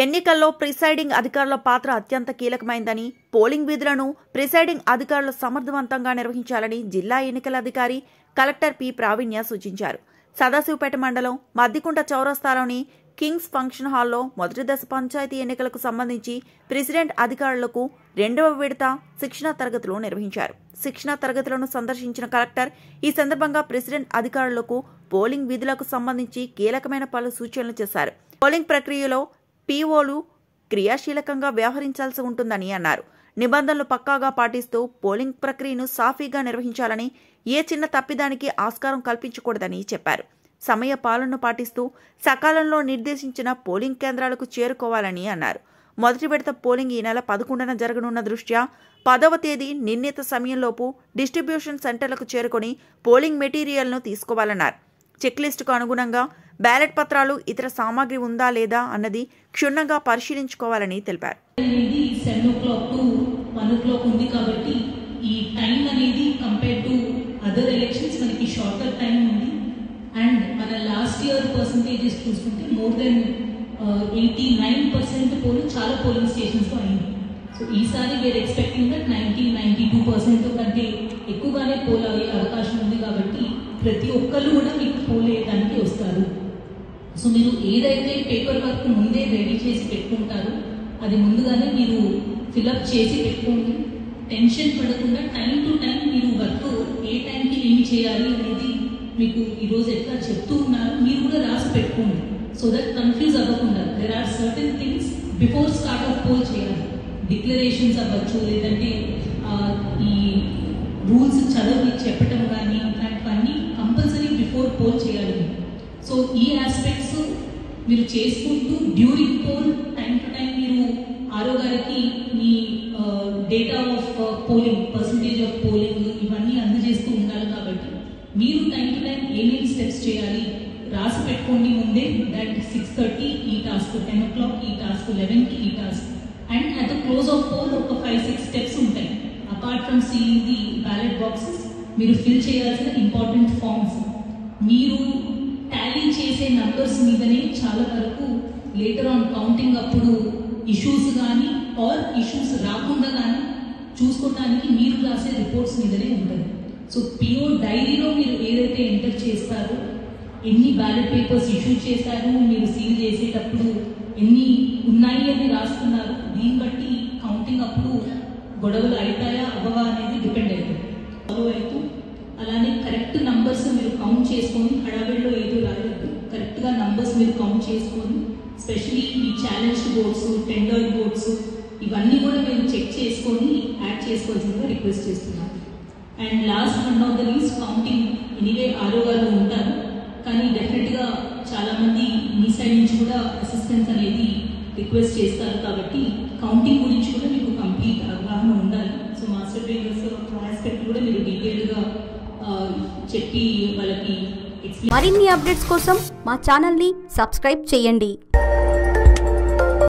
ఎన్నికల్లో ప్రిసైడింగ్ అధికారుల పాత్ర అత్యంత కీలకమైందని, పోలింగ్ విధులను ప్రిసైడింగ్ అధికారులు సమర్థవంతంగా నిర్వహించాలని జిల్లా ఎన్నికల అధికారి కలెక్టర్ పి ప్రావీణ్య సూచించారు. సదాశివపేట మండలం మద్దికుంట చౌరస్తాలోని కింగ్స్ ఫంక్షన్ హాల్లో మొదటి దశ పంచాయతీ ఎన్నికలకు సంబంధించి ప్రెసిడెంట్ అధికారులకు 2వ విడత శిక్షణా తరగతులు నిర్వహించారు. శిక్షణా తరగతులను సందర్శించిన కలెక్టర్ ఈ సందర్భంగా ప్రెసిడెంట్ అధికారులకు పోలింగ్ విధులకు సంబంధించి కీలకమైన పలు సూచనలు చేశారు. పోలింగ్ ప్రక్రియలో పీఓలు క్రియాశీలకంగా వ్యవహరించాల్సి ఉంటుందని అన్నారు. నిబంధనలు పక్కాగా పాటిస్తూ పోలింగ్ ప్రక్రియను సాఫీగా నిర్వహించాలని, ఏ చిన్న తప్పిదానికి ఆస్కారం కల్పించకూడదని చెప్పారు. సమయ పాలనను పాటిస్తూ సకాలంలో నిర్దేశించిన పోలింగ్ కేంద్రాలకు చేరుకోవాలని అన్నారు. మొదటి విడత పోలింగ్ ఈ నెల 11న జరగనున్న దృష్ట్యా 10వ తేదీ నిర్ణీత సమయంలోపు డిస్ట్రిబ్యూషన్ సెంటర్లకు చేరుకుని పోలింగ్ మెటీరియల్ను తీసుకోవాలన్నారు. చెక్లిస్టుకు అనుగుణంగా బ్యాలెట్ పత్రాలు, ఇతర సామాగ్రి ఉందా లేదా అన్నది క్షుణ్ణంగా పరిశీలించుకోవాలని తెలిపారు. 7 o'clock to 1 o'clock ఉంది కాబట్టి ఈ టైం అనేది కంపేర్ టు అదర్ ఎలక్షన్స్ మనకి షార్టర్ టైం ఉంది. అండ్ మన లాస్ట్ ఇయర్ పర్సంటేజెస్ చూసుకుంటే మోర్ దెన్ 89% పోలింగ్ చాలా పోలింగ్ స్టేషన్స్ లో అయింది. సో ఈసారి వేర్ ఎక్స్పెక్టింగ్ దట్ 90-92% కంటే ఎక్కువగానే పోల్ అయ్యే అవకాశం ఉంది. కాబట్టి ప్రతి ఒక్కరు కూడా మీకు పోల్ వేయడానికి వస్తారు. సో మీరు ఏదైతే పేపర్ వర్క్ ముందే రెడీ చేసి పెట్టుకుంటారో అది ముందుగానే మీరు ఫిల్అప్ చేసి పెట్టుకోండి. టెన్షన్ పడకుండా టైం టు టైం మీరు వర్క్ ఏ టైంకి ఏమి చేయాలి అనేది మీకు ఈరోజు ఎట్లా చెప్తూ ఉన్నారు మీరు కూడా రాసి పెట్టుకోండి. సో దట్ కన్ఫ్యూజ్ అవ్వకుండా there are certain things before start of poll చేయాలి. డిక్లరేషన్స్ అవ్వచ్చు, లేదంటే ఈ రూల్స్ చదివి చెప్పటం కానీ ఇట్లాంటివన్నీ కంపల్సరీ బిఫోర్ పోల్ చేయాలి. సో ఈ ఆస్పెక్ట్స్ మీరు చేసుకుంటూ during poll time to time మీరు ఆరో గారికి మీ data of polling, percentage of polling ఇవన్నీ అందజేస్తూ ఉండాలి. కాబట్టి మీరు టైం టు టైం ఏమేమి స్టెప్స్ చేయాలి రాసి పెట్టుకోండి ముందే. దట్ 6:30 ఈ టాస్క్, 10 o'clock ఈ టాస్క్, 11కి ఈ task. And at the close of poll ఒక 5-6 స్టెప్స్ ఉంటాయి. Apart from seeing the ballot boxes మీరు ఫిల్ చేయాల్సిన ఇంపార్టెంట్ ఫార్మ్స్, మీరు టాలీ చేసే నంబర్స్ మీదనే చాలా వరకు లేటర్ ఆన్ కౌంటింగ్ అప్పుడు ఇష్యూస్ కానీ ఆర్ ఇష్యూస్ రాకుండా కానీ చూసుకోవడానికి మీరు రాసే రిపోర్ట్స్ మీదనే ఉంటుంది. సో పిఓ డైరీలో మీరు ఏదైతే ఎంటర్ చేస్తారో, ఎన్ని బ్యాలెట్ పేపర్స్ ఇష్యూ చేశారు, మీరు సీల్ చేసేటప్పుడు ఎన్ని ఉన్నాయి అని రాస్తున్నారు, దీన్ని బట్టి కౌంటింగ్ అప్పుడు గొడవలు అవుతాయా అవ్వవా అనేది డిపెండ్ అవుతుంది. ఫాలో అవుతూ అలానే కరెక్ట్ నంబర్స్ మీరు కౌంట్ చేసుకొని హడావిడిలో ఏదో రాయొద్దు. కరెక్ట్గా నంబర్స్ మీరు కౌంట్ చేసుకొని, స్పెషలీ ఈ ఛాలెంజ్ బోర్డ్స్, టెండర్డ్ బోర్డ్స్ ఇవన్నీ కూడా మేము చెక్ చేసుకొని యాడ్ చేసుకోవాల్సిందిగా రిక్వెస్ట్ చేస్తున్నాం. And last but not the least, counting anyway ఆరో గారు ఉంటారు, కానీ డెఫినెట్గా చాలామంది మీ సైడ్ నుంచి కూడా అసిస్టెన్స్ అనేది రిక్వెస్ట్ చేస్తారు. కాబట్టి కౌంటింగ్ గురించి కూడా మీకు కంప్లీట్ అవగాహన ఉండాలి. సో మాస్టర్ ట్రైనర్స్ ఆస్పెక్ట్ కూడా మీరు డీటెయిల్గా చెప్పి వాళ్ళకి మరిన్ని అప్డేట్స్ కోసం మా ఛానల్ని సబ్స్క్రైబ్ చేయండి.